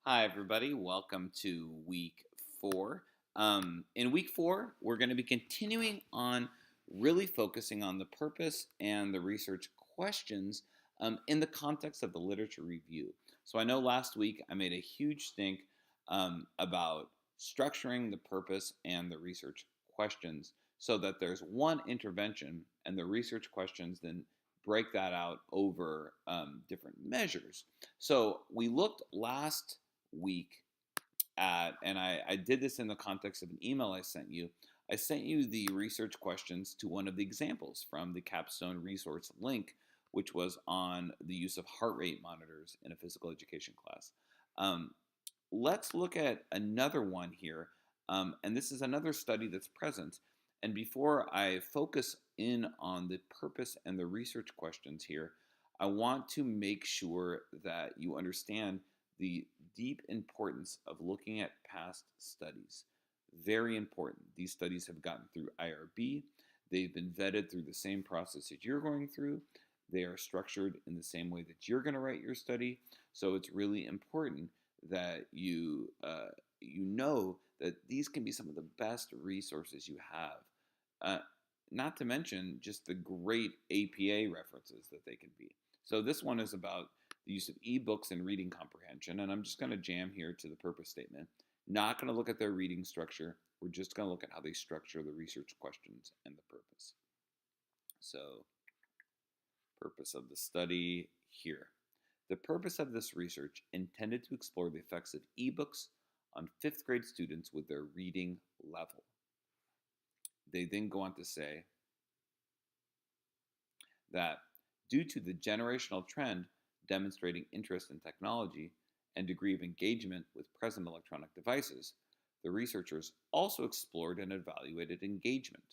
Hi, everybody. Welcome to week 4. In week 4, we're going to be continuing on really focusing on the purpose and the research questions in the context of the literature review. So I know last week I made a huge think about structuring the purpose and the research questions so that there's one intervention and the research questions then break that out over different measures. So we looked last week at, and I did this in the context of an email I sent you. I sent you the research questions to one of the examples from the capstone resource link, which was on the use of heart rate monitors in a physical education class. Um, let's look at another one here, and this is another study that's present. And before I focus in on the purpose and the research questions here, I want to make sure that you understand the deep importance of looking at past studies. Very important. These studies have gotten through IRB. They've been vetted through the same process that you're going through. They are structured in the same way that you're going to write your study. So it's really important that you know that these can be some of the best resources you have. Not to mention just the great APA references that they can be. So this one is about the use of ebooks and reading comprehension, and I'm just going to jam here to the purpose statement. Not going to look at their reading structure. We're just going to look at how they structure the research questions and the purpose. So, purpose of the study here. The purpose of this research intended to explore the effects of ebooks on 5th grade students with their reading level. They then go on to say that due to the generational trend demonstrating interest in technology and degree of engagement with present electronic devices, the researchers also explored and evaluated engagement.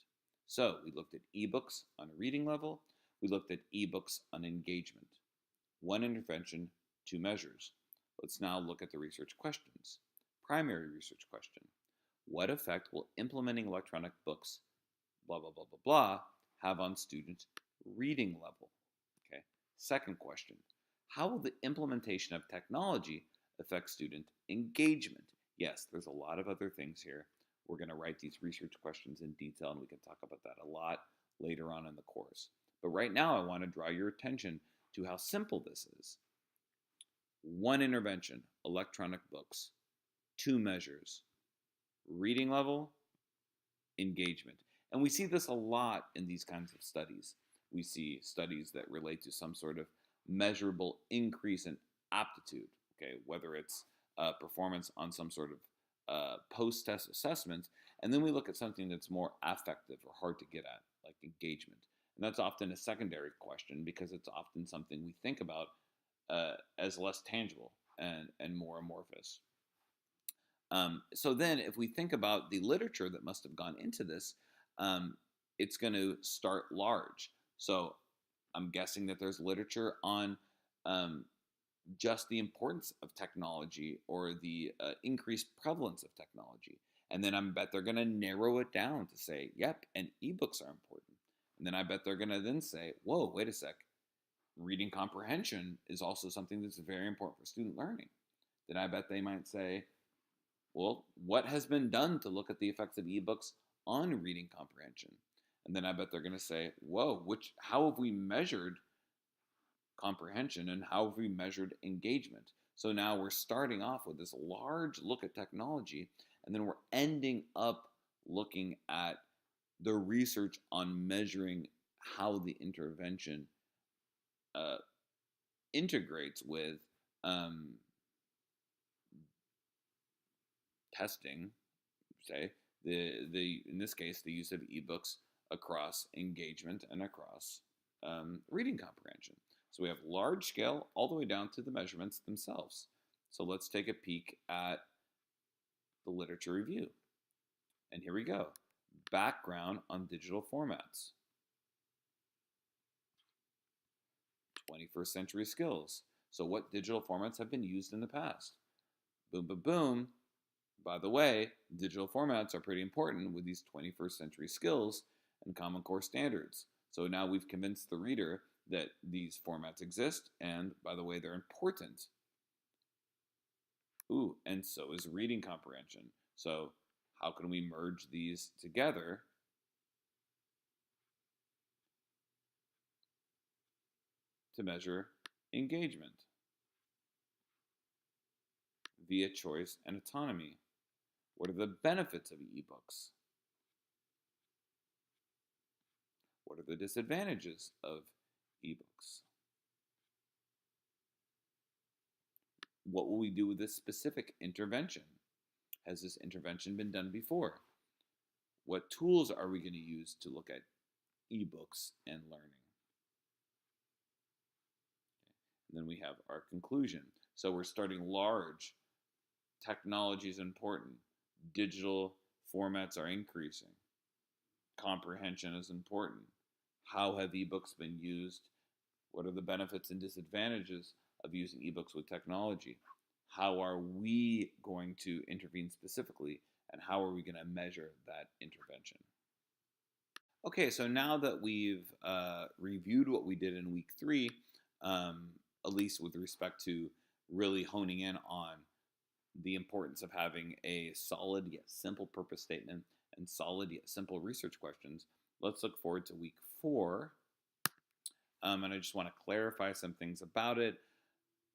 So we looked at ebooks on a reading level, we looked at ebooks on engagement. One intervention, two measures. Let's now look at the research questions. Primary research question. What effect will implementing electronic books, blah, blah, blah, blah, blah, have on students' reading level? Okay. Second question. How will the implementation of technology affect student engagement? Yes, there's a lot of other things here. We're going to write these research questions in detail, and we can talk about that a lot later on in the course. But right now, I want to draw your attention to how simple this is. One intervention, electronic books. Two measures, reading level, engagement. And we see this a lot in these kinds of studies. We see studies that relate to some sort of measurable increase in aptitude, okay, whether it's performance on some sort of post-test assessment, and then we look at something that's more affective or hard to get at, like engagement. And that's often a secondary question because it's often something we think about as less tangible and more amorphous. So then if we think about the literature that must have gone into this, it's going to start large. So I'm guessing that there's literature on just the importance of technology or the increased prevalence of technology. And then I bet they're going to narrow it down to say, yep, and ebooks are important. And then I bet they're going to then say, whoa, wait a sec. Reading comprehension is also something that's very important for student learning. Then I bet they might say, well, what has been done to look at the effects of ebooks on reading comprehension? And then I bet they're going to say, whoa, how have we measured comprehension and how have we measured engagement? So now we're starting off with this large look at technology, and then we're ending up looking at the research on measuring how the intervention integrates with testing, say, the in this case, the use of ebooks across engagement and across reading comprehension. So we have large scale all the way down to the measurements themselves. So let's take a peek at the literature review. And here we go. Background on digital formats. 21st century skills. So what digital formats have been used in the past? Boom, boom, boom. By the way, digital formats are pretty important with these 21st century skills and Common Core standards. So now we've convinced the reader that these formats exist, and by the way, they're important. Ooh, and so is reading comprehension. So, how can we merge these together to measure engagement via choice and autonomy? What are the benefits of ebooks? What are the disadvantages of ebooks? What will we do with this specific intervention? Has this intervention been done before? What tools are we going to use to look at ebooks and learning? And then we have our conclusion. So we're starting large. Technology is important. Digital formats are increasing. Comprehension is important. How have ebooks been used? What are the benefits and disadvantages of using ebooks with technology? How are we going to intervene specifically? And how are we going to measure that intervention? Okay, so now that we've reviewed what we did in week 3, at least with respect to really honing in on the importance of having a solid yet simple purpose statement and solid yet simple research questions, let's look forward to week 4. And I just want to clarify some things about it.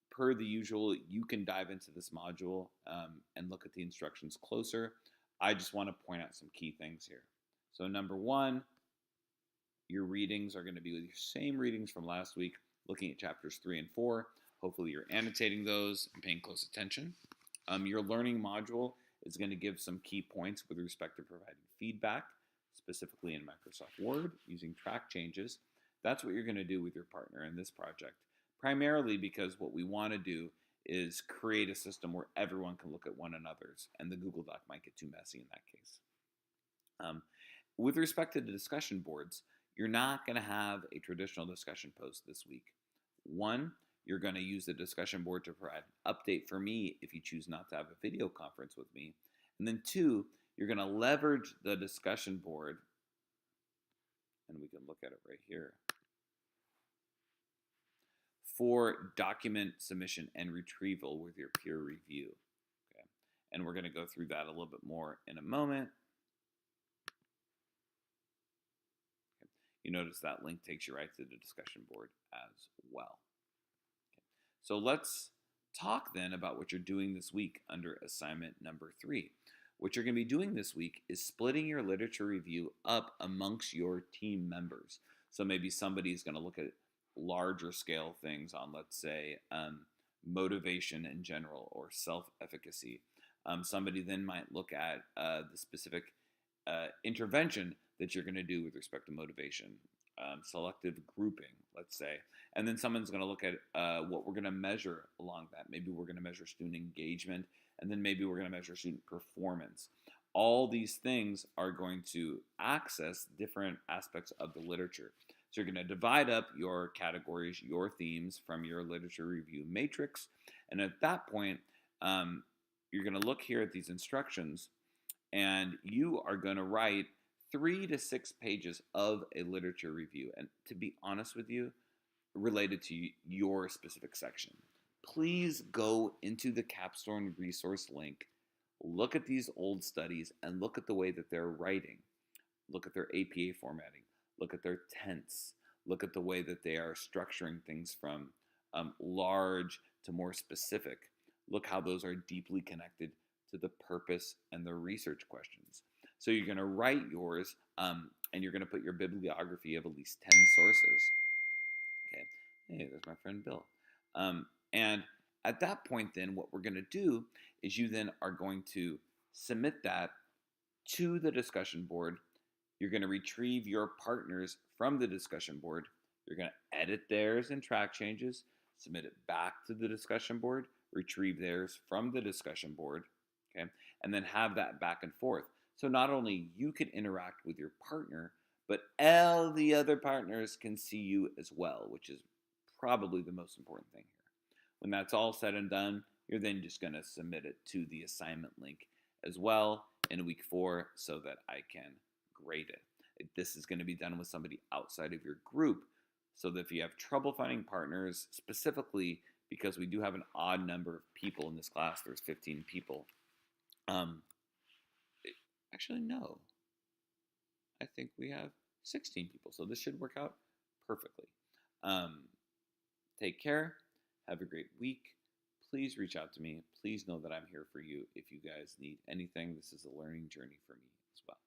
Per the usual, you can dive into this module and look at the instructions closer. I just want to point out some key things here. So number 1, your readings are going to be with your same readings from last week, looking at chapters 3 and 4. Hopefully you're annotating those and paying close attention. Your learning module is going to give some key points with respect to providing feedback, specifically in Microsoft Word, using track changes. That's what you're going to do with your partner in this project, primarily because what we want to do is create a system where everyone can look at one another's, and the Google Doc might get too messy in that case. With respect to the discussion boards, you're not going to have a traditional discussion post this week. 1, you're going to use the discussion board to provide an update for me if you choose not to have a video conference with me. And then 2, you're going to leverage the discussion board, and we can look at it right here, for document submission and retrieval with your peer review. Okay? And we're going to go through that a little bit more in a moment. Okay. You notice that link takes you right to the discussion board as well. Okay. So let's talk then about what you're doing this week under assignment number 3. What you're going to be doing this week is splitting your literature review up amongst your team members. So maybe somebody's going to look at larger scale things on, let's say, motivation in general or self-efficacy. Somebody then might look at the specific intervention that you're going to do with respect to motivation, selective grouping, let's say. And then someone's going to look at what we're going to measure along that. Maybe we're going to measure student engagement, and then maybe we're going to measure student performance. All these things are going to access different aspects of the literature. So you're going to divide up your categories, your themes from your literature review matrix. And at that point, you're going to look here at these instructions, and you are going to write 3 to 6 pages of a literature review. And to be honest with you, related to your specific section. Please go into the Capstone resource link, look at these old studies, and look at the way that they're writing. Look at their APA formatting. Look at their tense. Look at the way that they are structuring things from large to more specific. Look how those are deeply connected to the purpose and the research questions. So you're going to write yours, and you're going to put your bibliography of at least 10 sources. Okay, hey, there's my friend Bill. And at that point then, what we're going to do is you then are going to submit that to the discussion board. You're going to retrieve your partners from the discussion board. You're going to edit theirs and track changes, submit it back to the discussion board, retrieve theirs from the discussion board, okay, and then have that back and forth. So not only you can interact with your partner, but all the other partners can see you as well, which is probably the most important thing here. When that's all said and done, you're then just going to submit it to the assignment link as well in week 4 so that I can grade it. This is going to be done with somebody outside of your group, so that if you have trouble finding partners, specifically because we do have an odd number of people in this class. There's 15 people. Um, Actually, no. I think we have 16 people. So this should work out perfectly. Um, Take care. Have a great week. Please reach out to me. Please know that I'm here for you if you guys need anything. This is a learning journey for me as well.